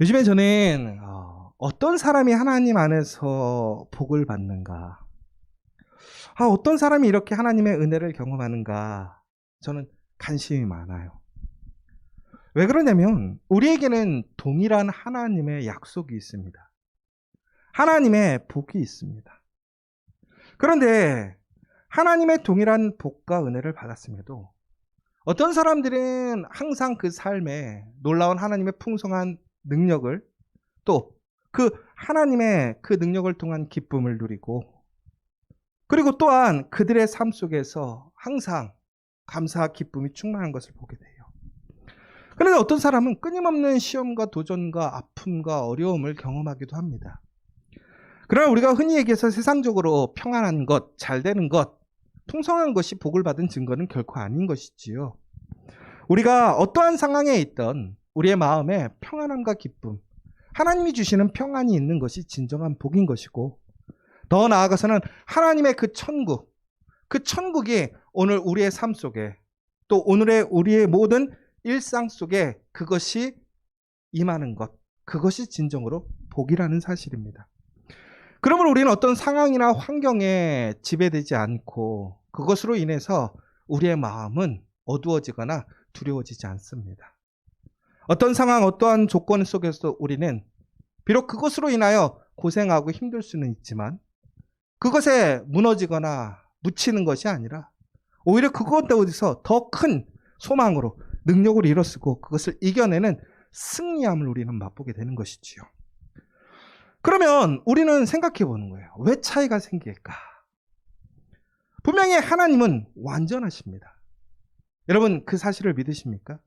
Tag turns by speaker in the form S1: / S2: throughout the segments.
S1: 요즘에 저는 어떤 사람이 하나님 안에서 복을 받는가, 어떤 사람이 이렇게 하나님의 은혜를 경험하는가, 저는 관심이 많아요. 왜 그러냐면 우리에게는 동일한 하나님의 약속이 있습니다. 하나님의 복이 있습니다. 그런데 하나님의 동일한 복과 은혜를 받았음에도 어떤 사람들은 항상 그 삶에 놀라운 하나님의 풍성한 능력을, 또 그 하나님의 그 능력을 통한 기쁨을 누리고, 그리고 또한 그들의 삶 속에서 항상 감사와 기쁨이 충만한 것을 보게 돼요. 그런데 어떤 사람은 끊임없는 시험과 도전과 아픔과 어려움을 경험하기도 합니다. 그러나 우리가 흔히 얘기해서 세상적으로 평안한 것, 잘 되는 것, 풍성한 것이 복을 받은 증거는 결코 아닌 것이지요. 우리가 어떠한 상황에 있던 우리의 마음에 평안함과 기쁨, 하나님이 주시는 평안이 있는 것이 진정한 복인 것이고, 더 나아가서는 하나님의 그 천국이 오늘 우리의 삶 속에, 또 오늘의 우리의 모든 일상 속에 그것이 임하는 것, 그것이 진정으로 복이라는 사실입니다. 그러므로 우리는 어떤 상황이나 환경에 지배되지 않고 그것으로 인해서 우리의 마음은 어두워지거나 두려워지지 않습니다. 어떤 상황, 어떠한 조건 속에서 우리는 비록 그것으로 인하여 고생하고 힘들 수는 있지만 그것에 무너지거나 묻히는 것이 아니라 오히려 그것에서 더 큰 소망으로 능력을 일어쓰고 그것을 이겨내는 승리함을 우리는 맛보게 되는 것이지요. 그러면 우리는 생각해 보는 거예요. 왜 차이가 생길까? 분명히 하나님은 완전하십니다. 여러분, 그 사실을 믿으십니까?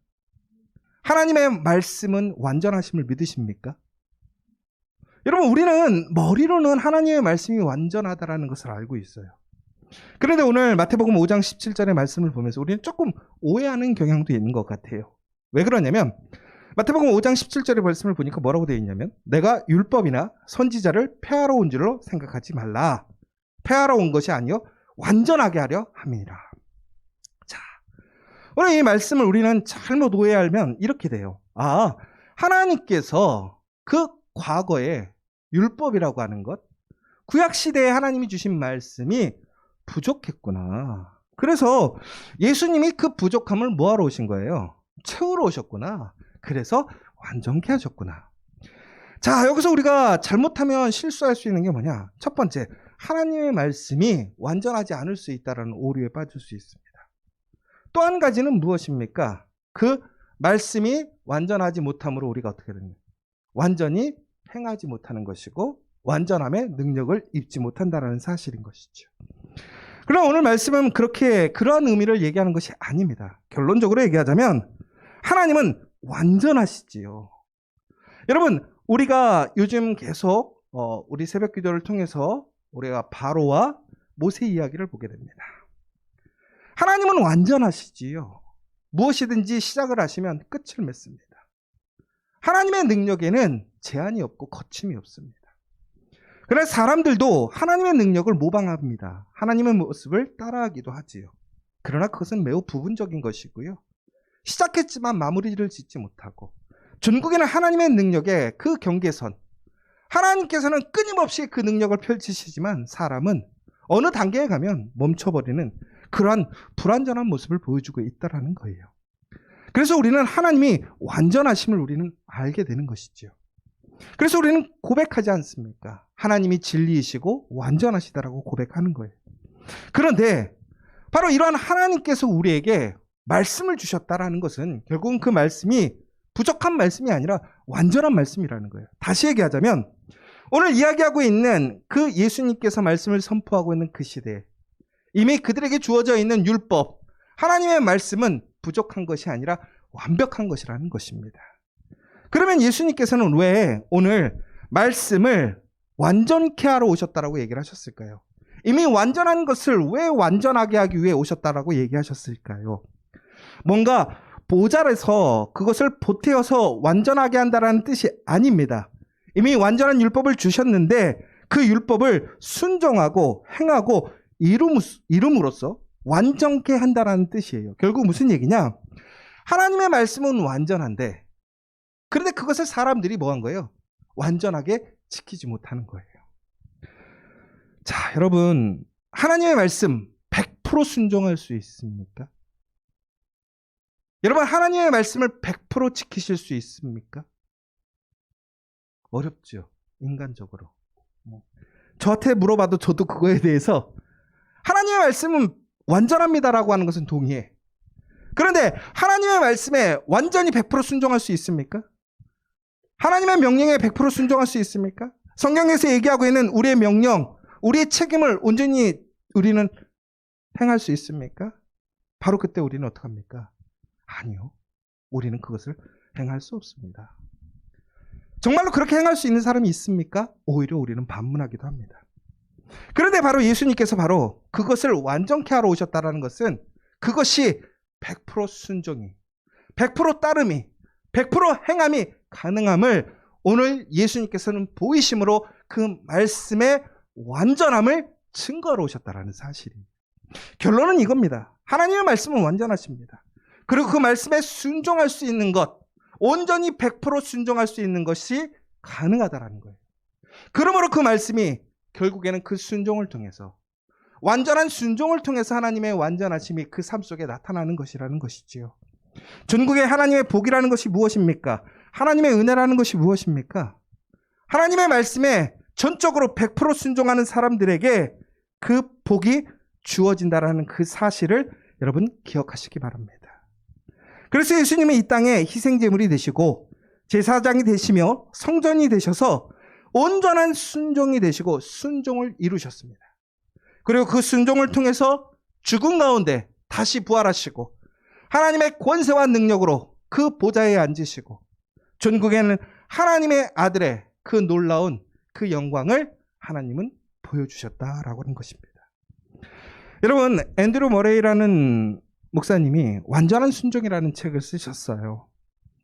S1: 하나님의 말씀은 완전하심을 믿으십니까? 여러분, 우리는 머리로는 하나님의 말씀이 완전하다라는 것을 알고 있어요. 그런데 오늘 마태복음 5장 17절의 말씀을 보면서 우리는 조금 오해하는 경향도 있는 것 같아요. 왜 그러냐면 마태복음 5장 17절의 말씀을 보니까 뭐라고 되어 있냐면, 내가 율법이나 선지자를 폐하러 온 줄로 생각하지 말라. 폐하러 온 것이 아니요 완전하게 하려 함이니라. 자, 오늘 이 말씀을 우리는 잘못 오해하면 이렇게 돼요. 하나님께서 그 과거에 율법이라고 하는 것, 구약시대에 하나님이 주신 말씀이 부족했구나. 그래서 예수님이 그 부족함을 뭐하러 오신 거예요? 채우러 오셨구나. 그래서 완전케 하셨구나. 자, 여기서 우리가 잘못하면 실수할 수 있는 게 뭐냐? 첫 번째, 하나님의 말씀이 완전하지 않을 수 있다는 오류에 빠질 수 있습니다. 또 한 가지는 무엇입니까? 그 말씀이 완전하지 못함으로 우리가 어떻게 되냐? 완전히 행하지 못하는 것이고 완전함의 능력을 입지 못한다는 사실인 것이죠. 그러나 오늘 말씀은 그러한 의미를 얘기하는 것이 아닙니다. 결론적으로 얘기하자면 하나님은 완전하시지요. 여러분, 우리가 요즘 계속 우리 새벽 기도를 통해서 우리가 바로와 모세 이야기를 보게 됩니다. 하나님은 완전하시지요. 무엇이든지 시작을 하시면 끝을 맺습니다. 하나님의 능력에는 제한이 없고 거침이 없습니다. 그러나 사람들도 하나님의 능력을 모방합니다. 하나님의 모습을 따라하기도 하지요. 그러나 그것은 매우 부분적인 것이고요. 시작했지만 마무리를 짓지 못하고, 전국에는 하나님의 능력의 그 경계선, 하나님께서는 끊임없이 그 능력을 펼치시지만 사람은 어느 단계에 가면 멈춰버리는 그러한 불완전한 모습을 보여주고 있다는 거예요. 그래서 우리는 하나님이 완전하심을 우리는 알게 되는 것이죠. 그래서 우리는 고백하지 않습니까? 하나님이 진리이시고 완전하시다라고 고백하는 거예요. 그런데 바로 이러한 하나님께서 우리에게 말씀을 주셨다라는 것은 결국은 그 말씀이 부족한 말씀이 아니라 완전한 말씀이라는 거예요. 다시 얘기하자면 오늘 이야기하고 있는 그 예수님께서 말씀을 선포하고 있는 그 시대에 이미 그들에게 주어져 있는 율법, 하나님의 말씀은 부족한 것이 아니라 완벽한 것이라는 것입니다. 그러면 예수님께서는 왜 오늘 말씀을 완전케 하러 오셨다라고 얘기를 하셨을까요? 이미 완전한 것을 왜 완전하게 하기 위해 오셨다라고 얘기하셨을까요? 뭔가 모자라서 그것을 보태어서 완전하게 한다라는 뜻이 아닙니다. 이미 완전한 율법을 주셨는데 그 율법을 순종하고 행하고 이름으로써 완전케 한다라는 뜻이에요. 결국 무슨 얘기냐? 하나님의 말씀은 완전한데 그런데 그것을 사람들이 뭐 한 거예요? 완전하게 지키지 못하는 거예요. 자, 여러분, 하나님의 말씀 100% 순종할 수 있습니까? 여러분, 하나님의 말씀을 100% 지키실 수 있습니까? 어렵죠. 인간적으로. 저한테 물어봐도 저도 그거에 대해서 하나님의 말씀은 완전합니다라고 하는 것은 동의해. 그런데 하나님의 말씀에 완전히 100% 순종할 수 있습니까? 하나님의 명령에 100% 순종할 수 있습니까? 성경에서 얘기하고 있는 우리의 명령, 우리의 책임을 온전히 우리는 행할 수 있습니까? 바로 그때 우리는 어떻게 합니까? 아니요. 우리는 그것을 행할 수 없습니다. 정말로 그렇게 행할 수 있는 사람이 있습니까? 오히려 우리는 반문하기도 합니다. 그런데 바로 예수님께서 바로 그것을 완전케 하러 오셨다는 것은 그것이 100% 순종이, 100% 따름이, 100% 행함이 가능함을 오늘 예수님께서는 보이심으로 그 말씀의 완전함을 증거하러 오셨다는 사실입니다. 결론은 이겁니다. 하나님의 말씀은 완전하십니다. 그리고 그 말씀에 순종할 수 있는 것, 온전히 100% 순종할 수 있는 것이 가능하다는 거예요. 그러므로 그 말씀이 결국에는 그 순종을 통해서, 완전한 순종을 통해서 하나님의 완전하심이 그 삶 속에 나타나는 것이라는 것이지요. 전국에 하나님의 복이라는 것이 무엇입니까? 하나님의 은혜라는 것이 무엇입니까? 하나님의 말씀에 전적으로 100% 순종하는 사람들에게 그 복이 주어진다라는 그 사실을 여러분 기억하시기 바랍니다. 그래서 예수님이 이 땅에 희생제물이 되시고 제사장이 되시며 성전이 되셔서 온전한 순종이 되시고 순종을 이루셨습니다. 그리고 그 순종을 통해서 죽은 가운데 다시 부활하시고 하나님의 권세와 능력으로 그 보좌에 앉으시고 전국에는 하나님의 아들의 그 놀라운 그 영광을 하나님은 보여주셨다라고 하는 것입니다. 여러분, 앤드류 머레이라는 목사님이 완전한 순종이라는 책을 쓰셨어요.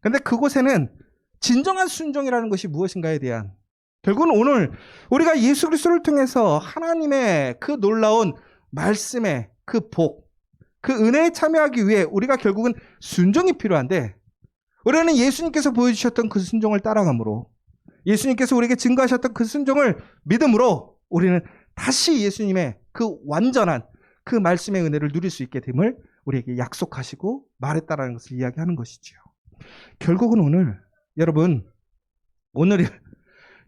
S1: 그런데 그곳에는 진정한 순종이라는 것이 무엇인가에 대한, 결국은 오늘 우리가 예수 그리스도를 통해서 하나님의 그 놀라운 말씀의 그 복, 그 은혜에 참여하기 위해 우리가 결국은 순종이 필요한데, 우리는 예수님께서 보여주셨던 그 순종을 따라가므로, 예수님께서 우리에게 증거하셨던 그 순종을 믿음으로 우리는 다시 예수님의 그 완전한 그 말씀의 은혜를 누릴 수 있게 됨을 우리에게 약속하시고 말했다라는 것을 이야기하는 것이죠. 결국은 오늘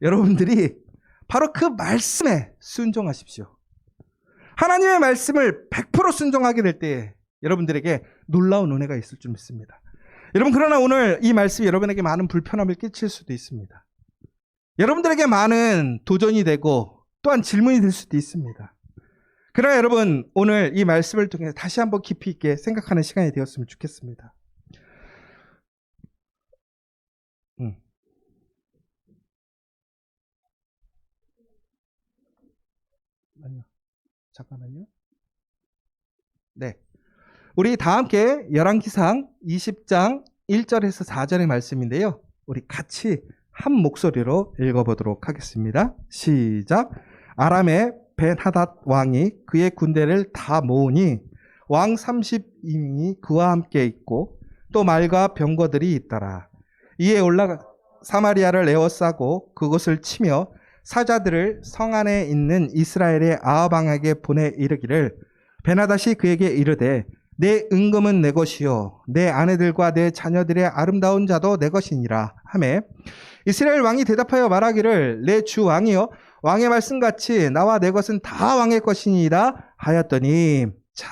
S1: 여러분들이 바로 그 말씀에 순종하십시오. 하나님의 말씀을 100% 순종하게 될 때 여러분들에게 놀라운 은혜가 있을 줄 믿습니다. 여러분, 그러나 오늘 이 말씀이 여러분에게 많은 불편함을 끼칠 수도 있습니다. 여러분들에게 많은 도전이 되고 또한 질문이 될 수도 있습니다. 그러나 여러분, 오늘 이 말씀을 통해서 다시 한번 깊이 있게 생각하는 시간이 되었으면 좋겠습니다. 잠깐만요. 네. 우리 다 함께 열왕기상 20장 1절에서 4절의 말씀인데요. 우리 같이 한 목소리로 읽어보도록 하겠습니다. 시작. 아람의 벤하닷 왕이 그의 군대를 다 모으니 왕 32명이 그와 함께 있고 또 말과 병거들이 있더라. 이에 올라가 사마리아를 에워싸고 그곳을 치며 사자들을 성 안에 있는 이스라엘의 아합 왕에게 보내 이르기를, 벤하닷이 그에게 이르되 내 은금은 내 것이요 내 아내들과 내 자녀들의 아름다운 자도 내 것이니라 하매, 이스라엘 왕이 대답하여 말하기를 내 주 왕이여 왕의 말씀같이 나와 내 것은 다 왕의 것이니라 하였더니, 자,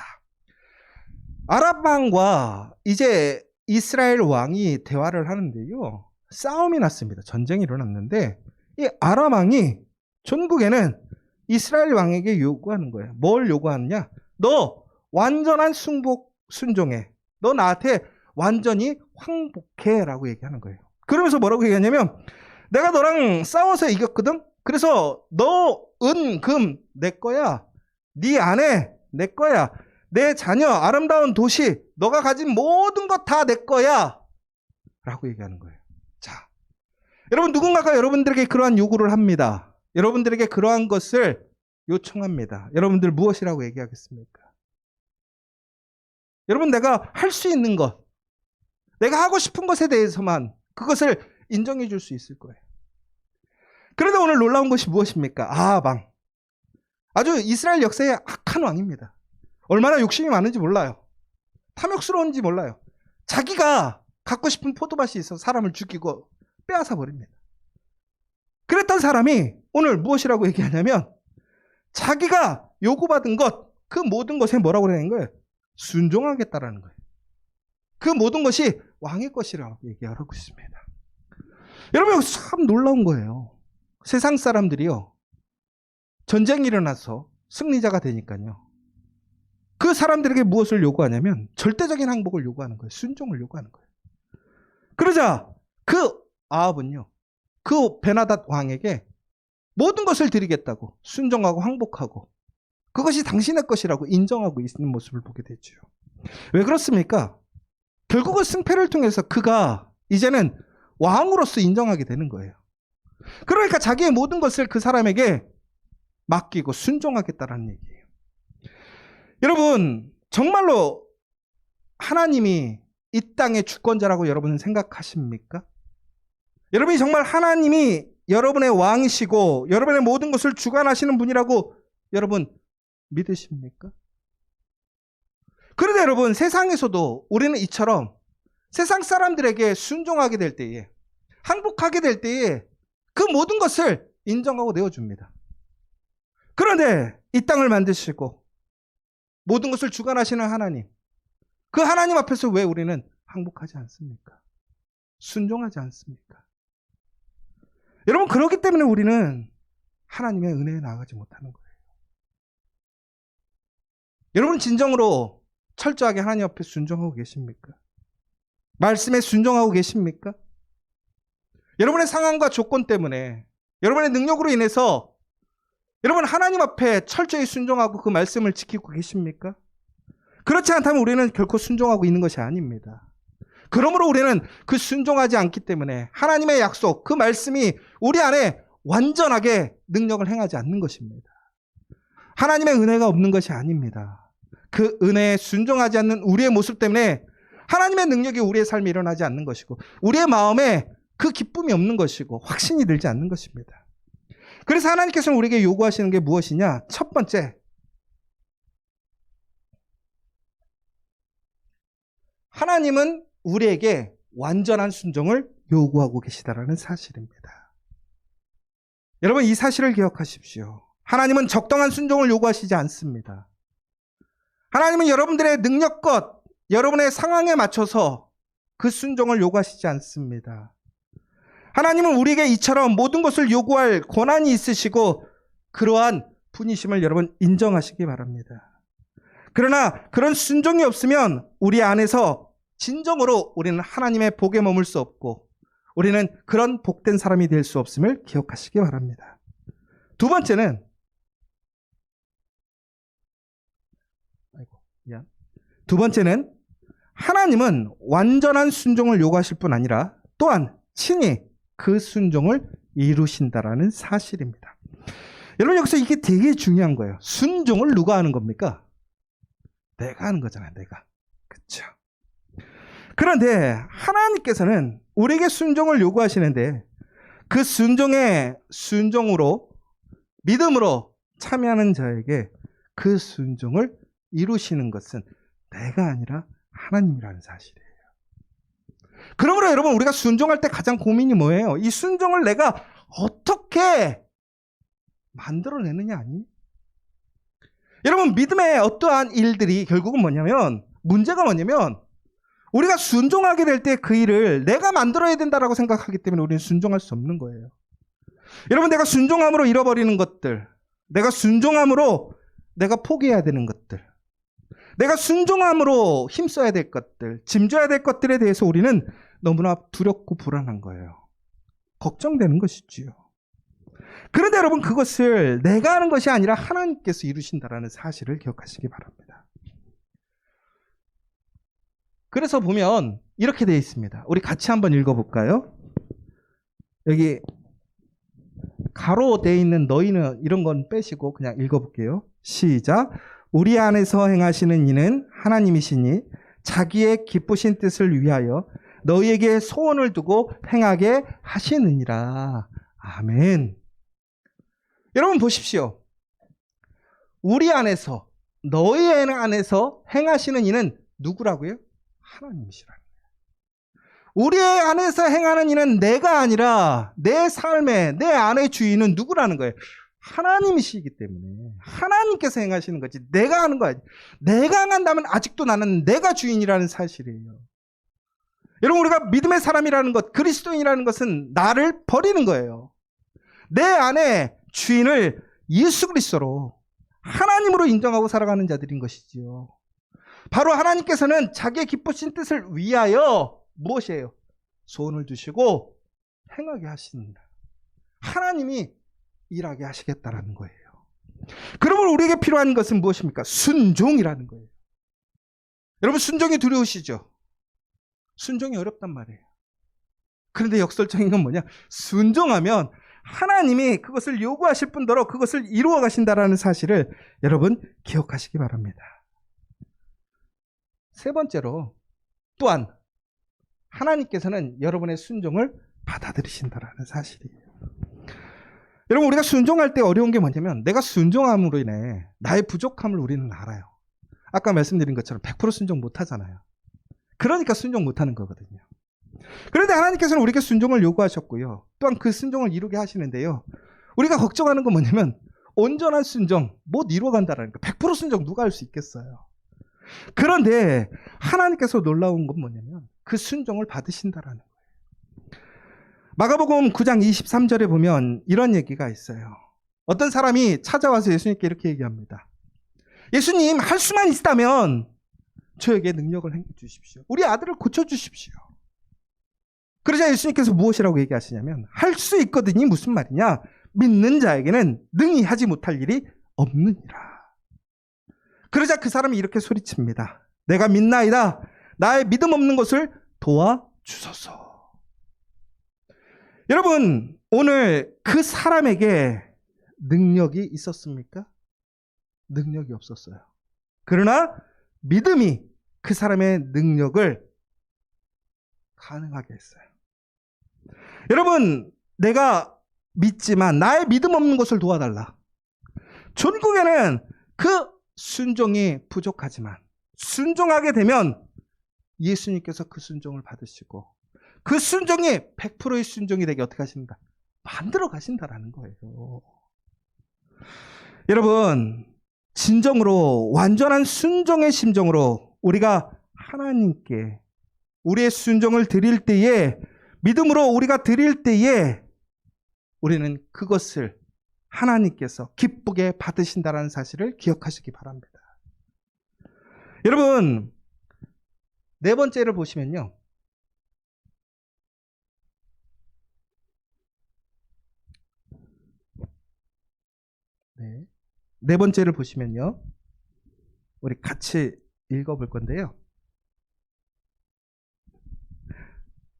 S1: 아랍 왕과 이제 이스라엘 왕이 대화를 하는데요, 싸움이 났습니다. 전쟁이 일어났는데 이 아람 왕이 전국에는 이스라엘 왕에게 요구하는 거예요. 뭘 요구하느냐? 너 완전한 순종해. 너 나한테 완전히 황복해 라고 얘기하는 거예요. 그러면서 뭐라고 얘기하냐면, 내가 너랑 싸워서 이겼거든? 그래서 너 은, 금 내 거야. 네 아내 내 거야. 내 자녀, 아름다운 도시, 너가 가진 모든 것 다 내 거야 라고 얘기하는 거예요. 자, 여러분, 누군가가 여러분들에게 그러한 요구를 합니다. 여러분들에게 그러한 것을 요청합니다. 여러분들 무엇이라고 얘기하겠습니까? 여러분, 내가 할 수 있는 것, 내가 하고 싶은 것에 대해서만 그것을 인정해 줄 수 있을 거예요. 그런데 오늘 놀라운 것이 무엇입니까? 아방. 아주 이스라엘 역사의 악한 왕입니다. 얼마나 욕심이 많은지 몰라요. 탐욕스러운지 몰라요. 자기가 갖고 싶은 포도밭이 있어서 사람을 죽이고 빼앗아 버립니다. 그랬던 사람이 오늘 무엇이라고 얘기하냐면 자기가 요구받은 것, 그 모든 것에 뭐라고 그러는 거예요? 순종하겠다라는 거예요. 그 모든 것이 왕의 것이라고 얘기하고 있습니다. 여러분, 여기 참 놀라운 거예요. 세상 사람들이요, 전쟁이 일어나서 승리자가 되니까요, 그 사람들에게 무엇을 요구하냐면 절대적인 항복을 요구하는 거예요. 순종을 요구하는 거예요. 그러자 그 아합은요, 그 베나닷 왕에게 모든 것을 드리겠다고 순종하고 항복하고 그것이 당신의 것이라고 인정하고 있는 모습을 보게 되죠. 왜 그렇습니까? 결국은 승패를 통해서 그가 이제는 왕으로서 인정하게 되는 거예요. 그러니까 자기의 모든 것을 그 사람에게 맡기고 순종하겠다라는 얘기예요. 여러분, 정말로 하나님이 이 땅의 주권자라고 여러분은 생각하십니까? 여러분이 정말 하나님이 여러분의 왕이시고 여러분의 모든 것을 주관하시는 분이라고 여러분 믿으십니까? 그런데 여러분, 세상에서도 우리는 이처럼 세상 사람들에게 순종하게 될 때에, 항복하게 될 때에 그 모든 것을 인정하고 내어줍니다. 그런데 이 땅을 만드시고 모든 것을 주관하시는 하나님, 그 하나님 앞에서 왜 우리는 항복하지 않습니까? 순종하지 않습니까? 여러분, 그렇기 때문에 우리는 하나님의 은혜에 나아가지 못하는 거예요. 여러분, 진정으로 철저하게 하나님 앞에 순종하고 계십니까? 말씀에 순종하고 계십니까? 여러분의 상황과 조건 때문에, 여러분의 능력으로 인해서 여러분 하나님 앞에 철저히 순종하고 그 말씀을 지키고 계십니까? 그렇지 않다면 우리는 결코 순종하고 있는 것이 아닙니다. 그러므로 우리는 그 순종하지 않기 때문에 하나님의 약속, 그 말씀이 우리 안에 완전하게 능력을 행하지 않는 것입니다. 하나님의 은혜가 없는 것이 아닙니다. 그 은혜에 순종하지 않는 우리의 모습 때문에 하나님의 능력이 우리의 삶에 일어나지 않는 것이고 우리의 마음에 그 기쁨이 없는 것이고 확신이 들지 않는 것입니다. 그래서 하나님께서는 우리에게 요구하시는 게 무엇이냐? 첫 번째, 하나님은 우리에게 완전한 순종을 요구하고 계시다라는 사실입니다. 여러분, 이 사실을 기억하십시오. 하나님은 적당한 순종을 요구하시지 않습니다. 하나님은 여러분들의 능력껏 여러분의 상황에 맞춰서 그 순종을 요구하시지 않습니다. 하나님은 우리에게 이처럼 모든 것을 요구할 권한이 있으시고 그러한 분이심을 여러분 인정하시기 바랍니다. 그러나 그런 순종이 없으면 우리 안에서 진정으로 우리는 하나님의 복에 머물 수 없고 우리는 그런 복된 사람이 될 수 없음을 기억하시기 바랍니다. 두 번째는 하나님은 완전한 순종을 요구하실 뿐 아니라 또한 친히 그 순종을 이루신다라는 사실입니다. 여러분, 여기서 이게 되게 중요한 거예요. 순종을 누가 하는 겁니까? 내가 하는 거잖아요, 내가. 그렇죠? 그런데 하나님께서는 우리에게 순종을 요구하시는데 그 순종으로 믿음으로 참여하는 자에게 그 순종을 이루시는 것은 내가 아니라 하나님이라는 사실이에요. 그러므로 여러분, 우리가 순종할 때 가장 고민이 뭐예요? 이 순종을 내가 어떻게 만들어내느냐 아니? 여러분, 믿음의 어떠한 일들이 결국은 문제가 뭐냐면 우리가 순종하게 될 때 그 일을 내가 만들어야 된다라고 생각하기 때문에 우리는 순종할 수 없는 거예요. 여러분, 내가 순종함으로 잃어버리는 것들, 내가 순종함으로 내가 포기해야 되는 것들, 내가 순종함으로 힘써야 될 것들, 짐져야 될 것들에 대해서 우리는 너무나 두렵고 불안한 거예요. 걱정되는 것이지요. 그런데 여러분, 그것을 내가 하는 것이 아니라 하나님께서 이루신다라는 사실을 기억하시기 바랍니다. 그래서 보면 이렇게 되어 있습니다. 우리 같이 한번 읽어볼까요? 여기 가로 되어 있는 너희는 이런 건 빼시고 그냥 읽어볼게요. 시작. 우리 안에서 행하시는 이는 하나님이시니 자기의 기쁘신 뜻을 위하여 너희에게 소원을 두고 행하게 하시느니라. 아멘. 여러분 보십시오. 우리 안에서, 너희 안에서 행하시는 이는 누구라고요? 하나님이시라는 거예요. 우리 안에서 행하는 이는 내가 아니라 내 삶의, 내 안의 주인은 누구라는 거예요? 하나님이시기 때문에 하나님께서 행하시는 거지 내가 하는 거 아니에요. 내가 한다면 아직도 나는 내가 주인이라는 사실이에요. 여러분, 우리가 믿음의 사람이라는 것, 그리스도인이라는 것은 나를 버리는 거예요. 내 안에 주인을 예수 그리스도로, 하나님으로 인정하고 살아가는 자들인 것이지요. 바로 하나님께서는 자기의 기쁘신 뜻을 위하여 무엇이에요? 소원을 두시고 행하게 하신다. 하나님이 일하게 하시겠다라는 거예요. 그러면 우리에게 필요한 것은 무엇입니까? 순종이라는 거예요. 여러분, 순종이 두려우시죠? 순종이 어렵단 말이에요. 그런데 역설적인 건 뭐냐? 순종하면 하나님이 그것을 요구하실 뿐더러 그것을 이루어 가신다라는 사실을 여러분 기억하시기 바랍니다. 세 번째로, 또한 하나님께서는 여러분의 순종을 받아들이신다라는 사실이에요. 여러분, 우리가 순종할 때 어려운 게 뭐냐면, 내가 순종함으로 인해 나의 부족함을 우리는 알아요. 아까 말씀드린 것처럼 100% 순종 못 하잖아요. 그러니까 순종 못 하는 거거든요. 그런데 하나님께서는 우리에게 순종을 요구하셨고요. 또한 그 순종을 이루게 하시는데요. 우리가 걱정하는 건 뭐냐면, 온전한 순종 못 이루어간다라는 거. 100% 순종 누가 할 수 있겠어요? 그런데 하나님께서 놀라운 건 뭐냐면 그 순종을 받으신다라는 거예요. 마가복음 9장 23절에 보면 이런 얘기가 있어요. 어떤 사람이 찾아와서 예수님께 이렇게 얘기합니다. 예수님, 할 수만 있다면 저에게 능력을 행해 주십시오. 우리 아들을 고쳐주십시오. 그러자 예수님께서 무엇이라고 얘기하시냐면, 할 수 있거든이 무슨 말이냐? 믿는 자에게는 능히 하지 못할 일이 없느니라. 그러자 그 사람이 이렇게 소리칩니다. 내가 믿나이다. 나의 믿음 없는 것을 도와주소서. 여러분, 오늘 그 사람에게 능력이 있었습니까? 능력이 없었어요. 그러나 믿음이 그 사람의 능력을 가능하게 했어요. 여러분, 내가 믿지만 나의 믿음 없는 것을 도와달라. 전국에는 그 순종이 부족하지만 순종하게 되면 예수님께서 그 순종을 받으시고 그 순종이 100%의 순종이 되게 어떻게 하십니까? 만들어 가신다라는 거예요. 여러분, 진정으로 완전한 순종의 심정으로 우리가 하나님께 우리의 순종을 드릴 때에, 믿음으로 우리가 드릴 때에 우리는 그것을 하나님께서 기쁘게 받으신다는 사실을 기억하시기 바랍니다. 여러분, 네 번째를 보시면요. 네 번째를 보시면요. 우리 같이 읽어볼 건데요.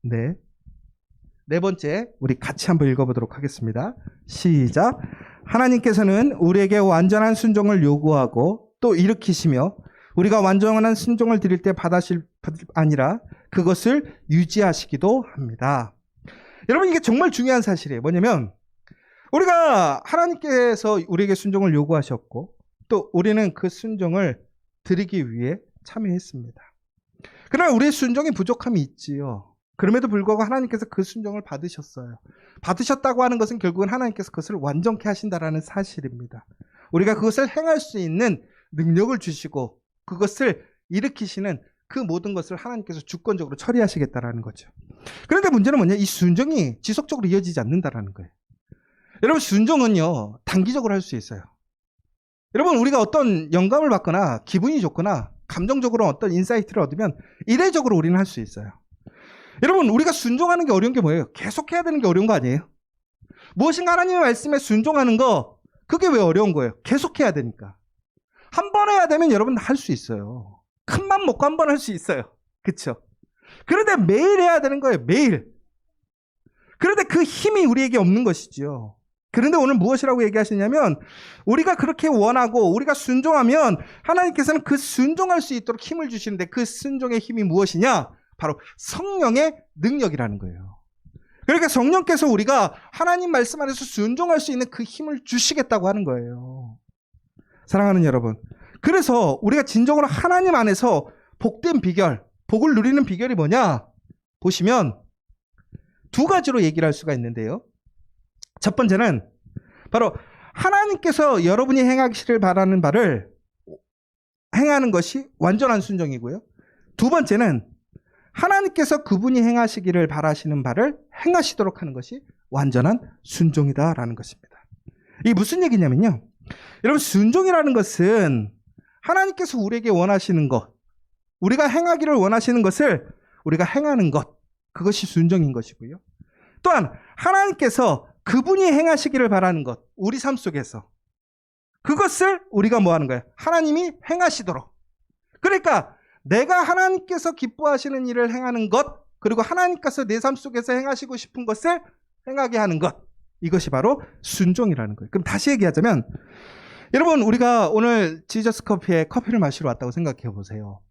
S1: 네 번째, 우리 같이 한번 읽어보도록 하겠습니다. 시작. 하나님께서는 우리에게 완전한 순종을 요구하고 또 일으키시며 우리가 완전한 순종을 드릴 때 받으실 아니라 그것을 유지하시기도 합니다. 여러분, 이게 정말 중요한 사실이에요. 뭐냐면 우리가 하나님께서 우리에게 순종을 요구하셨고 또 우리는 그 순종을 드리기 위해 참여했습니다. 그러나 우리의 순종에 부족함이 있지요. 그럼에도 불구하고 하나님께서 그 순종을 받으셨어요. 받으셨다고 하는 것은 결국은 하나님께서 그것을 완전케 하신다라는 사실입니다. 우리가 그것을 행할 수 있는 능력을 주시고 그것을 일으키시는 그 모든 것을 하나님께서 주권적으로 처리하시겠다라는 거죠. 그런데 문제는 뭐냐? 이 순종이 지속적으로 이어지지 않는다라는 거예요. 여러분, 순종은요, 단기적으로 할 수 있어요. 여러분, 우리가 어떤 영감을 받거나 기분이 좋거나 감정적으로 어떤 인사이트를 얻으면 이례적으로 우리는 할 수 있어요. 여러분, 우리가 순종하는 게 어려운 게 뭐예요? 계속해야 되는 게 어려운 거 아니에요? 무엇인가 하나님의 말씀에 순종하는 거, 그게 왜 어려운 거예요? 계속해야 되니까. 한 번 해야 되면 여러분 할 수 있어요. 큰맘 먹고 한 번 할 수 있어요. 그렇죠? 그런데 매일 해야 되는 거예요. 매일. 그런데 그 힘이 우리에게 없는 것이지요. 그런데 오늘 무엇이라고 얘기하시냐면 우리가 그렇게 원하고 우리가 순종하면 하나님께서는 그 순종할 수 있도록 힘을 주시는데 그 순종의 힘이 무엇이냐? 바로 성령의 능력이라는 거예요. 그러니까 성령께서 우리가 하나님 말씀 안에서 순종할 수 있는 그 힘을 주시겠다고 하는 거예요. 사랑하는 여러분, 그래서 우리가 진정으로 하나님 안에서 복된 비결, 복을 누리는 비결이 뭐냐? 보시면 두 가지로 얘기를 할 수가 있는데요. 첫 번째는 바로 하나님께서 여러분이 행하기를 바라는 바를 행하는 것이 완전한 순종이고요. 두 번째는 하나님께서 그분이 행하시기를 바라시는 바를 행하시도록 하는 것이 완전한 순종이다라는 것입니다. 이게 무슨 얘기냐면요. 여러분, 순종이라는 것은 하나님께서 우리에게 원하시는 것, 우리가 행하기를 원하시는 것을 우리가 행하는 것, 그것이 순종인 것이고요. 또한 하나님께서 그분이 행하시기를 바라는 것, 우리 삶 속에서 그것을 우리가 뭐 하는 거예요? 하나님이 행하시도록. 그러니까 내가 하나님께서 기뻐하시는 일을 행하는 것, 그리고 하나님께서 내 삶 속에서 행하시고 싶은 것을 행하게 하는 것, 이것이 바로 순종이라는 거예요. 그럼 다시 얘기하자면, 여러분, 우리가 오늘 지저스 커피에 커피를 마시러 왔다고 생각해 보세요.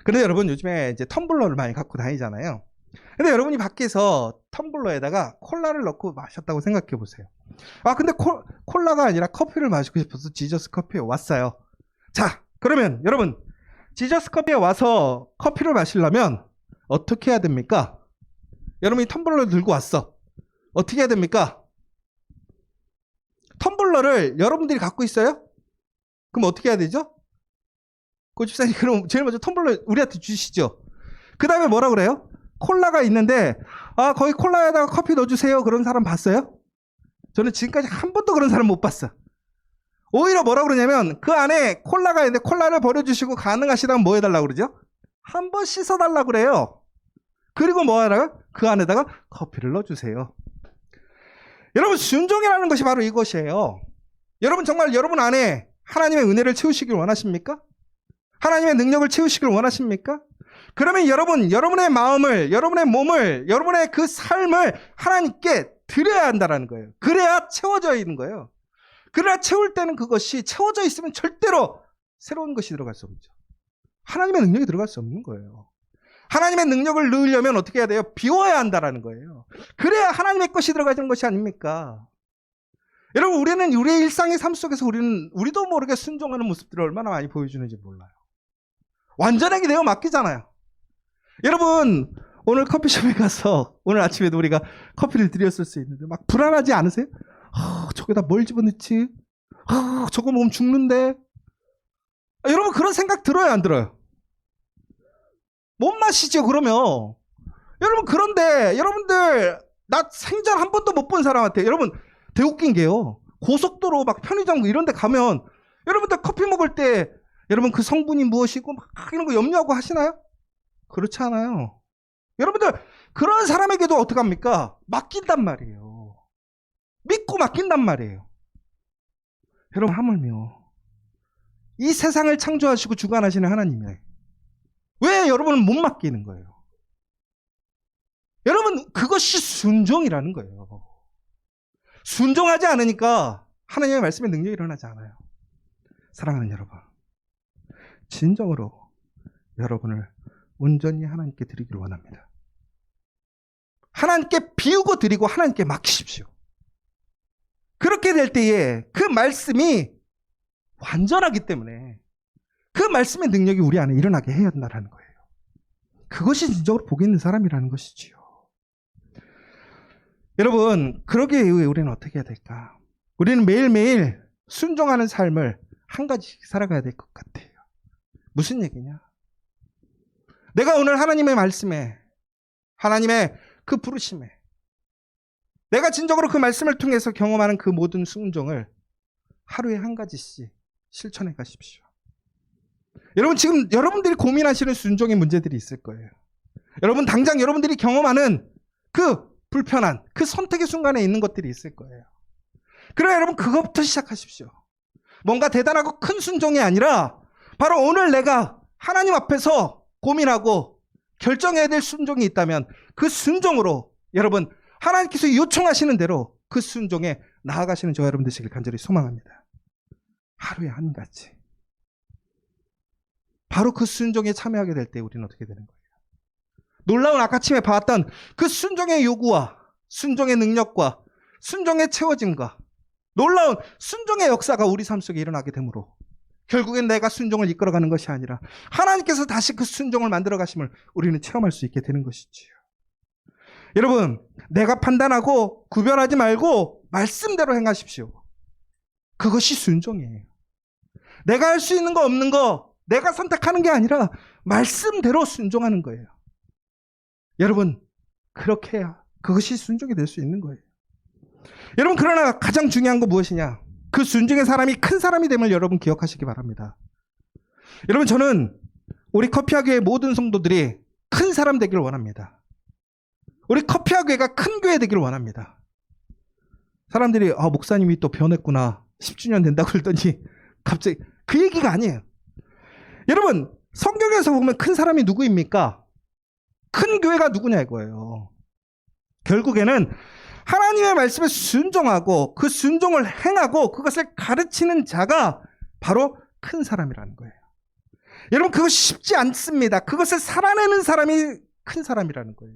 S1: 근데 여러분, 요즘에 이제 텀블러를 많이 갖고 다니잖아요. 근데 여러분이 밖에서 텀블러에다가 콜라를 넣고 마셨다고 생각해 보세요. 아, 근데 콜라가 아니라 커피를 마시고 싶어서 지저스 커피에 왔어요. 자, 그러면 여러분, 지저스 커피에 와서 커피를 마시려면 어떻게 해야 됩니까? 여러분이 텀블러를 들고 왔어. 어떻게 해야 됩니까? 텀블러를 여러분들이 갖고 있어요? 그럼 어떻게 해야 되죠? 고집사님, 그럼 제일 먼저 텀블러 우리한테 주시죠. 그 다음에 뭐라 그래요? 콜라가 있는데, 아, 거기 콜라에다가 커피 넣어주세요. 그런 사람 봤어요? 저는 지금까지 한 번도 그런 사람 못 봤어. 오히려 뭐라 그러냐면, 그 안에 콜라가 있는데 콜라를 버려주시고 가능하시다면 뭐 해달라고 그러죠? 한번 씻어달라고 그래요. 그리고 뭐 하다가 그 안에다가 커피를 넣어주세요. 여러분, 순종이라는 것이 바로 이것이에요. 여러분, 정말 여러분 안에 하나님의 은혜를 채우시길 원하십니까? 하나님의 능력을 채우시길 원하십니까? 그러면 여러분, 여러분의 마음을, 여러분의 몸을, 여러분의 그 삶을 하나님께 드려야 한다는 거예요. 그래야 채워져 있는 거예요. 그래야 채울 때는 그것이 채워져 있으면 절대로 새로운 것이 들어갈 수 없죠. 하나님의 능력이 들어갈 수 없는 거예요. 하나님의 능력을 넣으려면 어떻게 해야 돼요? 비워야 한다는 거예요. 그래야 하나님의 것이 들어가는 것이 아닙니까? 여러분, 우리는 우리의 일상의 삶 속에서 우리도 모르게 순종하는 모습들을 얼마나 많이 보여주는지 몰라요. 완전하게 내어 맡기잖아요. 여러분, 오늘 커피숍에 가서 오늘 아침에도 우리가 커피를 드렸을 수 있는데 막 불안하지 않으세요? 저기다 뭘 집어넣지? 저거 먹으면 죽는데. 여러분, 그런 생각 들어요, 안 들어요? 못 마시죠, 그러면. 여러분, 그런데 여러분들, 나 생전 한 번도 못 본 사람한테, 여러분, 되게 웃긴 게요, 고속도로 막 편의점 이런 데 가면 여러분들 커피 먹을 때 여러분 그 성분이 무엇이고 막 이런 거 염려하고 하시나요? 그렇지 않아요. 여러분들, 그런 사람에게도 어떡합니까? 맡긴단 말이에요. 믿고 맡긴단 말이에요. 여러분, 하물며 이 세상을 창조하시고 주관하시는 하나님이 왜 여러분은 못 맡기는 거예요? 여러분, 그것이 순종이라는 거예요. 순종하지 않으니까 하나님의 말씀에 능력이 일어나지 않아요. 사랑하는 여러분, 진정으로 여러분을 온전히 하나님께 드리기를 원합니다. 하나님께 비우고 드리고 하나님께 맡기십시오. 그렇게 될 때에 그 말씀이 완전하기 때문에 그 말씀의 능력이 우리 안에 일어나게 해야 한다는 거예요. 그것이 진정으로 복이 있는 사람이라는 것이지요. 여러분, 그러기 위해 우리는 어떻게 해야 될까? 우리는 매일매일 순종하는 삶을 한 가지씩 살아가야 될 것 같아요. 무슨 얘기냐? 내가 오늘 하나님의 말씀에, 하나님의 그 부르심에, 내가 진정으로 그 말씀을 통해서 경험하는 그 모든 순종을 하루에 한 가지씩 실천해 가십시오. 여러분, 지금 여러분들이 고민하시는 순종의 문제들이 있을 거예요. 여러분, 당장 여러분들이 경험하는 그 불편한 그 선택의 순간에 있는 것들이 있을 거예요. 그래, 여러분, 그것부터 시작하십시오. 뭔가 대단하고 큰 순종이 아니라 바로 오늘 내가 하나님 앞에서 고민하고 결정해야 될 순종이 있다면 그 순종으로 여러분, 하나님께서 요청하시는 대로 그 순종에 나아가시는 저 여러분 되시길 간절히 소망합니다. 하루에 한 가지. 바로 그 순종에 참여하게 될 때 우리는 어떻게 되는 거예요? 놀라운 아까침에 봐왔던 그 순종의 요구와 순종의 능력과 순종의 채워짐과 놀라운 순종의 역사가 우리 삶 속에 일어나게 되므로 결국엔 내가 순종을 이끌어가는 것이 아니라 하나님께서 다시 그 순종을 만들어 가심을 우리는 체험할 수 있게 되는 것이지요. 여러분, 내가 판단하고 구별하지 말고 말씀대로 행하십시오. 그것이 순종이에요. 내가 할 수 있는 거 없는 거 내가 선택하는 게 아니라 말씀대로 순종하는 거예요. 여러분, 그렇게 해야 그것이 순종이 될 수 있는 거예요. 여러분, 그러나 가장 중요한 거 무엇이냐? 그 순종의 사람이 큰 사람이 됨을 여러분 기억하시기 바랍니다. 여러분, 저는 우리 커피하교의 모든 성도들이 큰 사람 되기를 원합니다. 우리 커피하교회가 큰 교회 되기를 원합니다. 사람들이 목사님이 또 변했구나, 10주년 된다고 그러더니 갑자기 그 얘기가 아니에요. 여러분, 성경에서 보면 큰 사람이 누구입니까? 큰 교회가 누구냐 이거예요. 결국에는 하나님의 말씀에 순종하고 그 순종을 행하고 그것을 가르치는 자가 바로 큰 사람이라는 거예요. 여러분, 그것이 쉽지 않습니다. 그것을 살아내는 사람이 큰 사람이라는 거예요.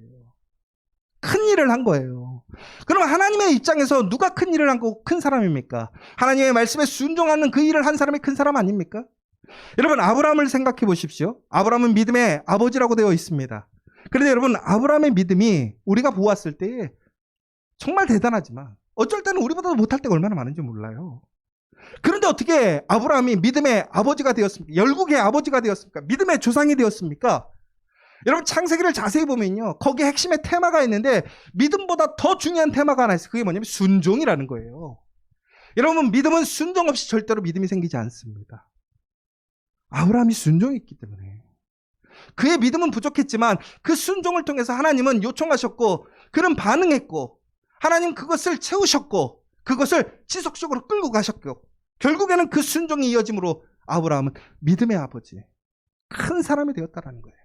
S1: 큰 일을 한 거예요. 그럼 하나님의 입장에서 누가 큰 일을 한 거고 큰 사람입니까? 하나님의 말씀에 순종하는 그 일을 한 사람이 큰 사람 아닙니까? 여러분, 아브라함을 생각해 보십시오. 아브라함은 믿음의 아버지라고 되어 있습니다. 그런데 여러분, 아브라함의 믿음이 우리가 보았을 때 정말 대단하지만 어쩔 때는 우리보다도 못할 때가 얼마나 많은지 몰라요. 그런데 어떻게 아브라함이 믿음의 아버지가 되었습니까? 열국의 아버지가 되었습니까? 믿음의 조상이 되었습니까? 여러분, 창세기를 자세히 보면요, 거기에 핵심의 테마가 있는데 믿음보다 더 중요한 테마가 하나 있어요. 그게 뭐냐면 순종이라는 거예요. 여러분, 믿음은 순종 없이 절대로 믿음이 생기지 않습니다. 아브라함이 순종이 있기 때문에 그의 믿음은 부족했지만 그 순종을 통해서 하나님은 요청하셨고 그는 반응했고 하나님 그것을 채우셨고 그것을 지속적으로 끌고 가셨고 결국에는 그 순종이 이어짐으로 아브라함은 믿음의 아버지, 큰 사람이 되었다는 거예요.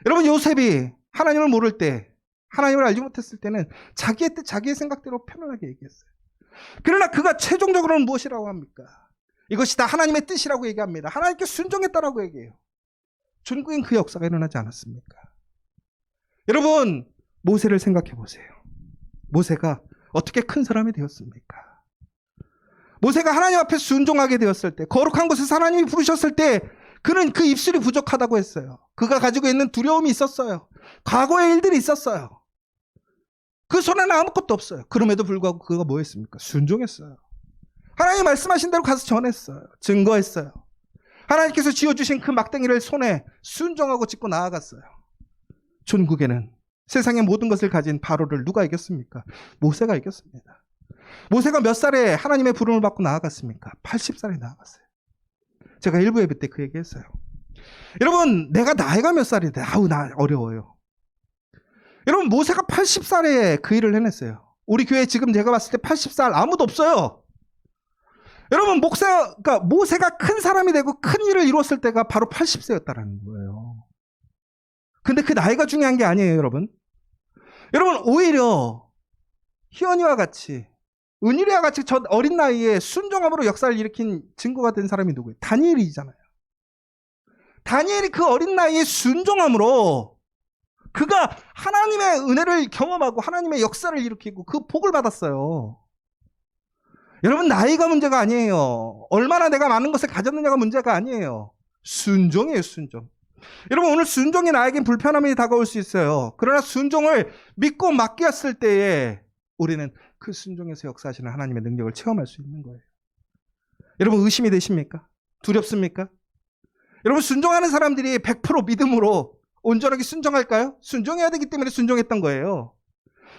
S1: 여러분, 요셉이 하나님을 모를 때, 하나님을 알지 못했을 때는 자기의 뜻, 자기의 생각대로 편안하게 얘기했어요. 그러나 그가 최종적으로는 무엇이라고 합니까? 이것이 다 하나님의 뜻이라고 얘기합니다. 하나님께 순종했다라고 얘기해요. 전국엔 그 역사가 일어나지 않았습니까? 여러분, 모세를 생각해 보세요. 모세가 어떻게 큰 사람이 되었습니까? 모세가 하나님 앞에 순종하게 되었을 때, 거룩한 곳에서 하나님이 부르셨을 때 그는 그 입술이 부족하다고 했어요. 그가 가지고 있는 두려움이 있었어요. 과거의 일들이 있었어요. 그 손에는 아무것도 없어요. 그럼에도 불구하고 그가 뭐 했습니까? 순종했어요. 하나님 말씀하신 대로 가서 전했어요. 증거했어요. 하나님께서 지어주신 그 막대기를 손에 순종하고 짚고 나아갔어요. 전국에는 세상의 모든 것을 가진 바로를 누가 이겼습니까? 모세가 이겼습니다. 모세가 몇 살에 하나님의 부름을 받고 나아갔습니까? 80살에 나아갔어요. 제가 일부 예배 때 그 얘기했어요. 여러분, 내가 나이가 몇 살인데 나 어려워요. 여러분, 모세가 80살에 그 일을 해냈어요. 우리 교회 지금 제가 봤을 때 80살 아무도 없어요. 여러분, 모세가 큰 사람이 되고 큰 일을 이루었을 때가 바로 80세였다라는 거예요. 근데 그 나이가 중요한 게 아니에요, 여러분. 여러분, 오히려 희연이와 같이, 은율이와 같이 저 어린 나이에 순종함으로 역사를 일으킨 증거가 된 사람이 누구예요? 다니엘이잖아요. 다니엘이 그 어린 나이에 순종함으로 그가 하나님의 은혜를 경험하고 하나님의 역사를 일으키고 그 복을 받았어요. 여러분, 나이가 문제가 아니에요. 얼마나 내가 많은 것을 가졌느냐가 문제가 아니에요. 순종이에요, 순종. 여러분, 오늘 순종이 나에겐 불편함이 다가올 수 있어요. 그러나 순종을 믿고 맡겼을 때에 우리는 그 순종에서 역사하시는 하나님의 능력을 체험할 수 있는 거예요. 여러분, 의심이 되십니까? 두렵습니까? 여러분, 순종하는 사람들이 100% 믿음으로 온전하게 순종할까요? 순종해야 되기 때문에 순종했던 거예요.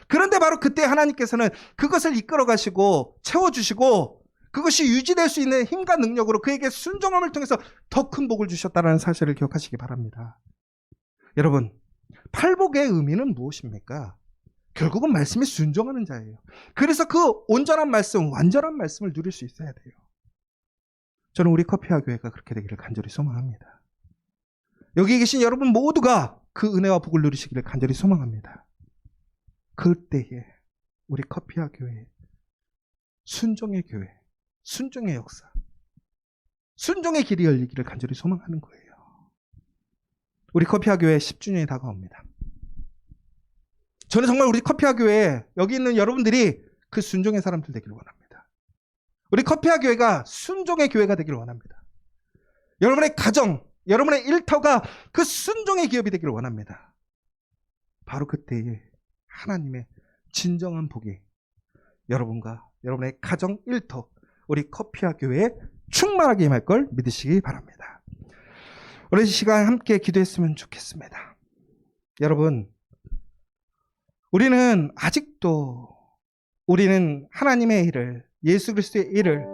S1: 그런데 바로 그때 하나님께서는 그것을 이끌어 가시고 채워주시고 그것이 유지될 수 있는 힘과 능력으로 그에게 순종함을 통해서 더 큰 복을 주셨다는 사실을 기억하시기 바랍니다. 여러분, 팔복의 의미는 무엇입니까? 결국은 말씀에 순종하는 자예요. 그래서 그 온전한 말씀, 완전한 말씀을 누릴 수 있어야 돼요. 저는 우리 커피와 교회가 그렇게 되기를 간절히 소망합니다. 여기 계신 여러분 모두가 그 은혜와 복을 누리시기를 간절히 소망합니다. 그때에 우리 커피와 교회, 순종의 교회, 순종의 역사, 순종의 길이 열리기를 간절히 소망하는 거예요. 우리 커피와 교회 10주년이 다가옵니다. 저는 정말 우리 커피와 교회에 여기 있는 여러분들이 그 순종의 사람들 되기를 원합니다. 우리 커피와 교회가 순종의 교회가 되기를 원합니다. 여러분의 가정, 여러분의 일터가 그 순종의 기업이 되기를 원합니다. 바로 그때에 하나님의 진정한 복이 여러분과 여러분의 가정, 일터, 우리 커피와 교회에 충만하게 임할 걸 믿으시기 바랍니다. 오늘 시간 함께 기도했으면 좋겠습니다. 여러분, 우리는 아직도 우리는 하나님의 일을, 예수 그리스도의 일을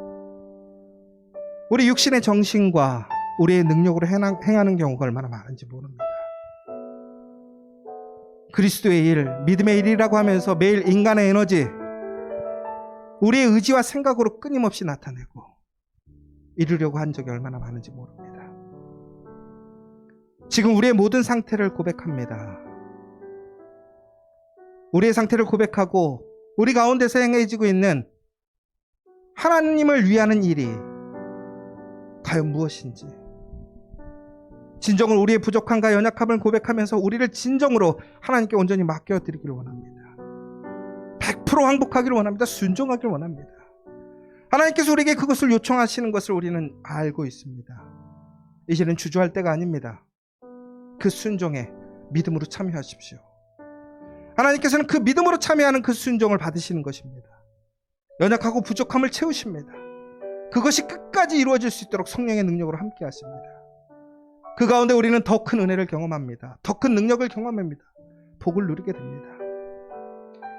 S1: 우리 육신의 정신과 우리의 능력으로 행하는 경우가 얼마나 많은지 모릅니다. 그리스도의 일, 믿음의 일이라고 하면서 매일 인간의 에너지, 우리의 의지와 생각으로 끊임없이 나타내고 이루려고 한 적이 얼마나 많은지 모릅니다. 지금 우리의 모든 상태를 고백합니다. 우리의 상태를 고백하고 우리 가운데서 행해지고 있는 하나님을 위하는 일이 과연 무엇인지, 진정으로 우리의 부족함과 연약함을 고백하면서 우리를 진정으로 하나님께 온전히 맡겨드리기를 원합니다. 100% 항복하기를 원합니다. 순종하기를 원합니다. 하나님께서 우리에게 그것을 요청하시는 것을 우리는 알고 있습니다. 이제는 주저할 때가 아닙니다. 그 순종에 믿음으로 참여하십시오. 하나님께서는 그 믿음으로 참여하는 그 순종을 받으시는 것입니다. 연약하고 부족함을 채우십니다. 그것이 끝까지 이루어질 수 있도록 성령의 능력으로 함께 하십니다. 그 가운데 우리는 더 큰 은혜를 경험합니다. 더 큰 능력을 경험합니다. 복을 누리게 됩니다.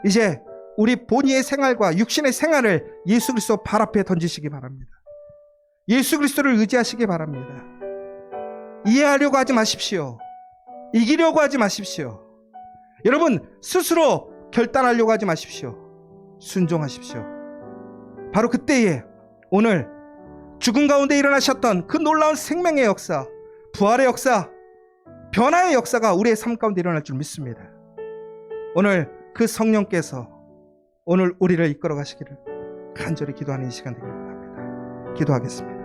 S1: 이제 우리 본의의 생활과 육신의 생활을 예수 그리스도 발 앞에 던지시기 바랍니다. 예수 그리스도를 의지하시기 바랍니다. 이해하려고 하지 마십시오. 이기려고 하지 마십시오. 여러분, 스스로 결단하려고 하지 마십시오. 순종하십시오. 바로 그때에 오늘 죽음 가운데 일어나셨던 그 놀라운 생명의 역사, 부활의 역사, 변화의 역사가 우리의 삶 가운데 일어날 줄 믿습니다. 오늘 그 성령께서 오늘 우리를 이끌어 가시기를 간절히 기도하는 이 시간 되기를 원합니다. 기도하겠습니다.